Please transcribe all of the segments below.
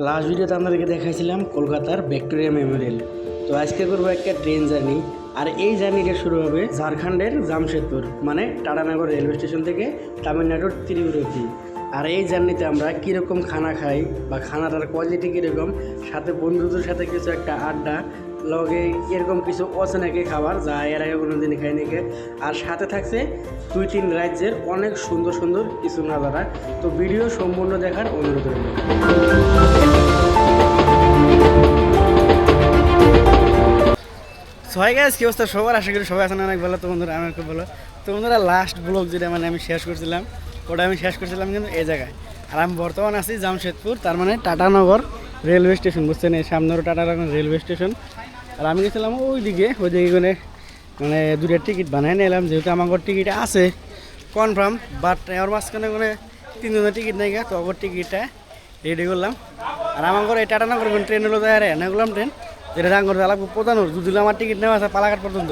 Last ভিডিওতে আপনাদেরকে দেখাইছিলাম কলকাতার ভিক্টোরিয়া মেমোরিয়াল। তো আজকে করবো একটা ট্রেন জার্নি। আর এই জার্নিটা শুরু হবে ঝাড়খণ্ডের জামশেদপুর মানে টাটানগর রেলওয়ে স্টেশন থেকে তামিলনাড়ুর তিরুপতি। আর এই জার্নিতে আমরা কীরকম খানা খাই বা খানাটার কোয়ালিটি কীরকম, সাথে বন্ধুদের সাথে কিছু একটা আড্ডা, লগে এরকম কিছু অচেনাকে খাবার যা এর আগে কোনো দিন খাই নাকি। আর সাথে থাকছে 2-3 রাজ্যের অনেক সুন্দর সুন্দর কিছু নাজারা। তো ভিডিও সম্পূর্ণ দেখার অনুরোধ রইল। সবাই গাইস, কি অবস্থা সবার? আশা করি সবাই আছেন অনেক ভালো। তো বন্ধুরা আমি খুব ভালো। তো বন্ধুরা লাস্ট ব্লগ যেটা আমি শেষ করছিলাম, ওটা আমি শেষ করছিলাম কিন্তু এই জায়গায়। আর আমি বর্তমান আছি জামশেদপুর, তার মানে টাটানগর রেলওয়ে স্টেশন, বুঝছেন? এই সামনের টাটানগর রেলওয়ে স্টেশন। আর আমি গেছিলাম ওইদিকে মানে দুটো টিকিট বানাই নিলাম, যেহেতু আমার টিকিট আছে কনফার্ম, বাট ওর মাঝখানে 3 জনের টিকিট নাই গা। তো ওর টিকিটটা রেডি করলাম। আর আমার এই টাটানগর ট্রেন হলো যায় এনে করলাম ট্রেন যেটা ডাঙ্গর জ্বালা পোতানোর। যদি আমার টিকিট নেওয়া আছে পালাঘাট পর্যন্ত,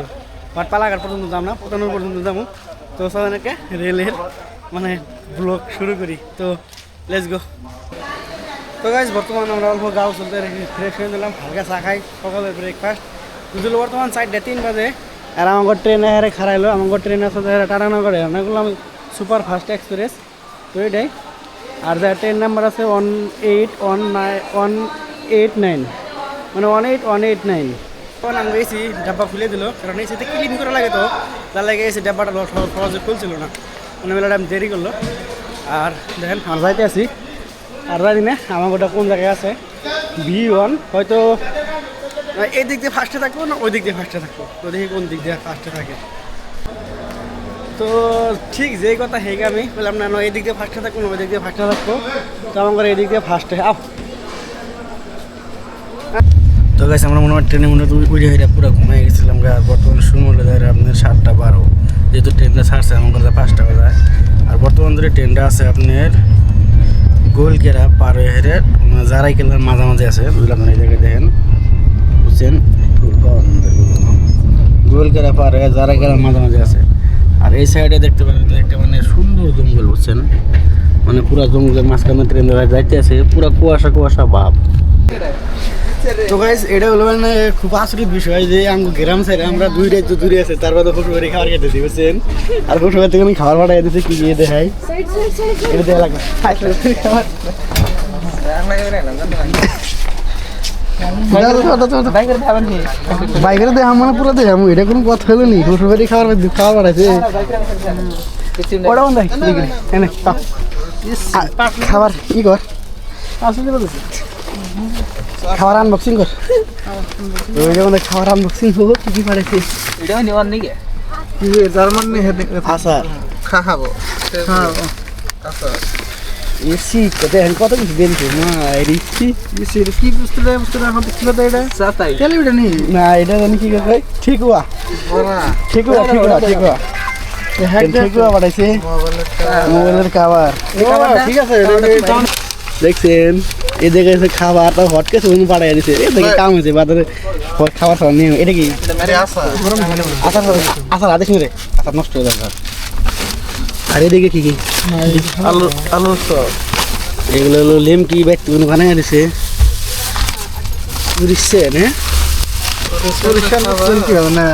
বাট পালাঘাট পর্যন্ত যাম না, পোতানোর পর্যন্ত যাবো। তো সবাইকে রেলের ব্লগ শুরু করি। তো লেটস গো। তো গাইজ বর্তমান আমরা অল্প গাও চলতে ফ্রেশ হয়ে নিলাম, হালকা চা খাই, সকালের ব্রেকফাস্ট। বুঝলো বর্তমান 4:03 বাজে। আর আমার ট্রেনে হারে খারাইলো, আমার ট্রেন আছে টাটানগরে অনেকগুলো সুপার ফাস্ট এক্সপ্রেস। তো এটাই। আর যার ট্রেন নাম্বার আছে 18189, মানে 18189। তখন আমি গেছি ডাব্বা খুলে দিল, কারণ এই সাথে ক্লিন করা লাগে, তো তার লাগে এসে ডাব্বাটা সহজে খুলছিল না, বেলাটা আমি দেরি করলো। আর দেখেন আর যাইতে আছি, আর জানি না আমার ওটা কোন জায়গায় আছে। B1 হয়তো এই দিক দিয়ে ফার্স্টে থাকবো না ওই দিক দিয়ে ফার্স্টে থাকবো, তো দেখি কোন দিক দিয়ে ফার্স্টে থাকে। তো ঠিক যেই কথা হেগে আমি বললাম না এই দিক দিয়ে ফার্স্টে থাকবো না ওই দিক দিয়ে ফার্স্টে থাকবো। তো আমার এই দিক দিয়ে ফার্স্টে তো গাইছে আমরা মনে হয় ট্রেনে উড়ে হয়ে পুরো ঘুমিয়ে গেছিলাম। আর বর্তমান সময় হলো আপনার 7:12, যেহেতু ট্রেনটা ছাড়ছে আমার কথা 5টা বাজায়। আর বর্তমান ধরে ট্রেনটা আছে আপনার গোলকেরা পার হয়ে হেরে যারাই কেলার মাঝামাঝি আছে, বুঝলাম এই জায়গায় দেখেন, বুঝছেন? গোলকেরা পার হয়ে যারাই কেলার মাঝামাঝি আছে। আর এই সাইডে দেখতে পারেন একটা সুন্দর জঙ্গল, বুঝছেন? পুরা জঙ্গলের মাঝখানে ট্রেন যাইতে আছে, পুরা কুয়াশা কুয়াশা ভাব। তো গাইস এটা হলো খুব আশ্চর্য বিষয় যে আমি গ্রাম সাইডে আমরা 2 রাজ্য দূরে আছে, তার বাদে শ্বশুরবাড়ি খাবার খেতেছি, বুঝছেন? আর শ্বশুরবাড়ি থেকে আমি খাবার পাঠাই দিচ্ছি, কি গিয়ে দেখাই এটা দেখা লাগবে। বাইকের দেখাম মানে পুরো দেখাম, এটা কোনো কথা হলো নি। শ্বশুরবাড়ি খাবার পাঠাইছে খাবার ই কর, খাবার আনবক্সিং কর। খাবার আনবক্সিং হবো, কি কি পাঠাইছে জার্মান আচার খাবো। এসি দেখেন কত কিছু বেরিয়েছে না, কি বুঝতে এখন ছিল তো এটা না, এটা জানি কি করে ঠিকুয়া পাঠাইছে মোবাইলের খাবার। ঠিক আছে দেখছেন এই দেখে খাবার হটকে পাঠাই দিচ্ছে, কাম হয়েছে বাজারে খাবার খাওয়ার নিয়ম। এটা কি আচার আদেশ রে আচার নষ্ট হয়ে যাবে। আর এদিকে কি কি আলু এগুলো হলো লেমকি ব্যক্তি ওখানে দিছে বুঝছেন? হ্যাঁ কি হবে না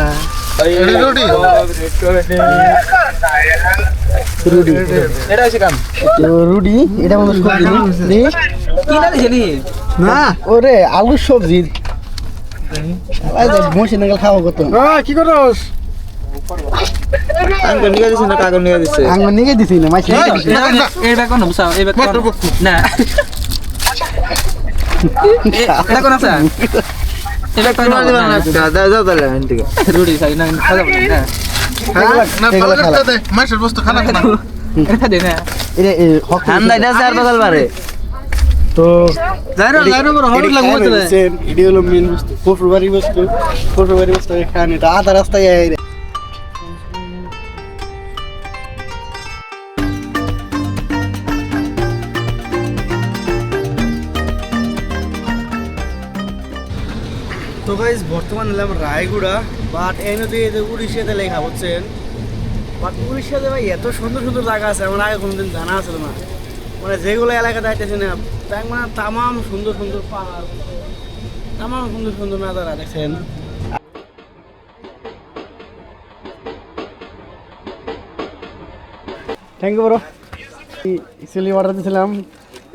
রুটি, এটা না ওরে আলুর সবজি মশিনাল খাওয়া কত কি করস? আঙ্গুর নিয়ে দিছি না কাগজ নিয়ে দিছে? আঙ্গুর নিয়ে দিছি না মাছ নিয়ে দিছি। এটা কোন বুঝাও এই ব্যাগ না এটা কোন আছে? এটা কোন না দাও দাও তাহলে আন ঠিক আছে। রুটি খাই না খাওয়া যাবে না, না ভালো করতে দে মাছের বস্তু খানা খানা এটা দে না। এটা ঠান্ডা এটা চার বদল বারে তো জানো বড় হলুদ লাগবে তো এটা হলো মেন বস্তু, শ্বশুরবাড়ি বস্তু এখানে এটা আধা রাস্তায় আয়। তো গাইস বর্তমান এলাম রায়গুড়া, বাট এই নদী উড়িষ্যাতে লেখা, বুঝছেন? বাট উড়িষ্যাতে ভাই এত সুন্দর সুন্দর জায়গা আছে আমার আগে কোনোদিন জানা ছিল না। মানে যেগুলো এলাকাতে আইতেছে না তাই মানে তামাম সুন্দর সুন্দর পাহাড়, তামাম সুন্দর সুন্দর নাজারা দেখছেন। Thank you bro. Actually order দিয়েছিলাম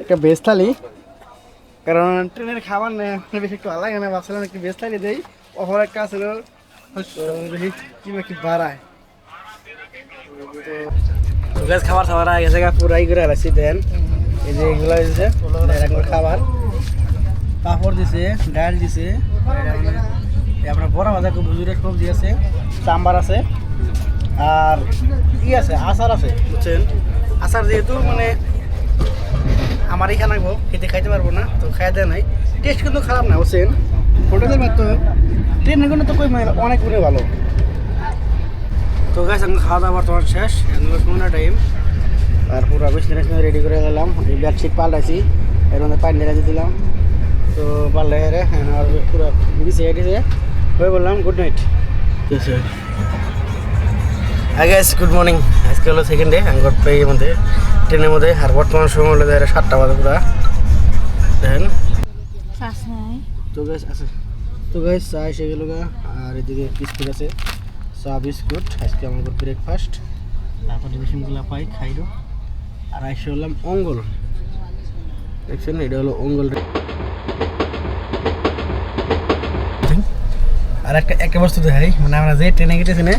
একটা ভেজ থালি, কারণ ট্রেনের খাবার নেই বেশি একটু ভালো লাগে না, ভাবছিলাম একটু ভেজ থালি দেই। অফার একটা ছিল, দেখি কি বাড়ায়। তো গ্যাস খাবার খাবার আগে জায়গা পুরাই করে রাখছি। দেন এই যে এগুলো দিচ্ছে খাবার, পাঁপড় দিছে, ডাল দিছে, আপনার বড় ভাজা বুজুরের সবজি আছে, চাম্বার আছে, আর কি আছে আচার আছে বুঝছেন। আচার যেহেতু মানে আমার এখানে আনবো খেতে খাইতে পারবো না, তো খাই দেয় নাই। টেস্ট কিন্তু খারাপ না বুঝছেন, হোটেলের তো ট্রেনের জন্য তো কই অনেক গুণে ভালো। তো গাছ আমি খাওয়া দাওয়া বর্তমান শেষ, এখন টাইম। আর পুরো বিছানা রেডি করে গেলাম, এই বেডশিট পাল্টাইছি, এর মধ্যে পানি ঢেলে দিলাম। তো পাল্টাই রে আর পুরো বিছিয়ে টিছে হয়ে বললাম গুড নাইট। ঠিক আছে, আগে গুড মর্নিং। আজকে হলো সেকেন্ড ডে আঙ্গর পেয়ের মধ্যে ট্রেনের মধ্যে। আর বর্তমান সময় হলো 7টা বাজে পুরা দেখেন। তো গাছ আছে, তো গাছ চা এসে গেল গা, আর এদিকে বিস্কুট আছে, চা বিস্কুট আজকে আমার ব্রেকফাস্ট। তারপর মেশিনগুলো পাই খাইলো। আর এসে হলাম অঙ্গল, দেখছেন এটা হলো অঙ্গল। আর একটা বস্তু দেখাই, মানে আমরা যে ট্রেনে গেটেছি না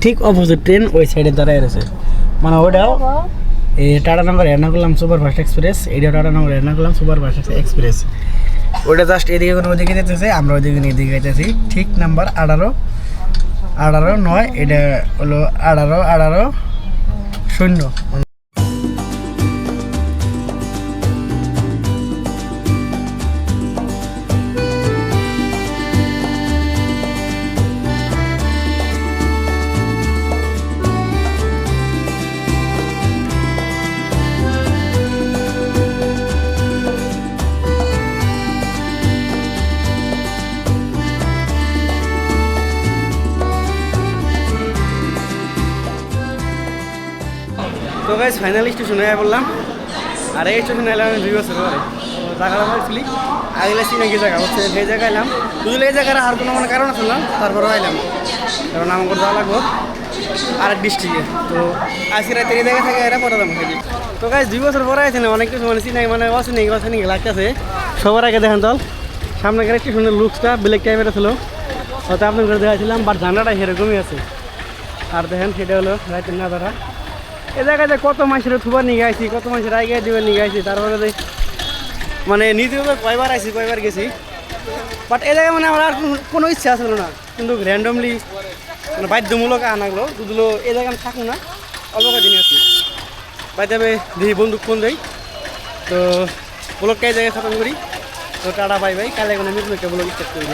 ঠিক অপোজিট ট্রেন ওই সাইডে দাঁড়ায় রয়েছে। মানে ওটাও এই টাটা নগর এর্নাকুলাম সুপারফাস্ট এক্সপ্রেস, এইটাও টাটা নগর এর্নাকুলাম সুপারফাস্ট এক্সপ্রেস। ওইটা জাস্ট এদিকে কোনো ওদিকে যেতেছে, আমরা ওইদিকে এদিকে যেতেছি। ঠিক নাম্বার 18-9, এটা হলো 18-0। তো গাইজ ফাইনালি স্টেশনে বললাম, আর এই স্টেশনে এলাম আমি 2 বছর পরে। তো জায়গাটা অ্যাকচুয়ালি আগলে চিনাকি জায়গা হচ্ছে, সেই জায়গায় এলাম। বুঝলে এই জায়গার আর কোনো মানে কারণ আছে না, তারপরেও এলাম, কারণ আমাকে যাওয়া লাগবো আরেক ডিস্ট্রিক্টে। তো আজকে রাতে এই জায়গায় থাকে এরা পড়া দাম। তো গাইজ 2 বছর পরে আছে না, অনেক কিছু মানে চিনাকি মানে অচিনি লাগতেছে। সবার আগে দেখেন তো সামনে গেলে স্টেশনের লুকসটা ব্ল্যাক টাইপের ছিল, হয়তো আপনার করে দেখাছিলাম, বাট জানাটা সেরকমই আছে। আর দেখেন সেটা হলো রাতের নাজারা। এই জায়গাতে কত মানুষের থুবার নিয়ে গেছি, কত মানুষের আগে দিবে নিয়ে গেছি, তারপরে মানে নিজেও কয়বার আইছি, কয়বার গেছি। বাট এই জায়গায় মানে আমার আর কোনো ইচ্ছা আসলো না, কিন্তু র্যান্ডমলি মানে বাধ্যমূলক আনাগুলো দুগুলো এই জায়গায় আমি থাকুন না, অল্প কদিন আছি। বাই যাবে দেখি বন্দুক ফোন দেই। তো ব্লগটা এই জায়গায় খতম করি। তো টাটা বাই বাই, কালে কোনো মিট ব্লগ স্টার্ট করি।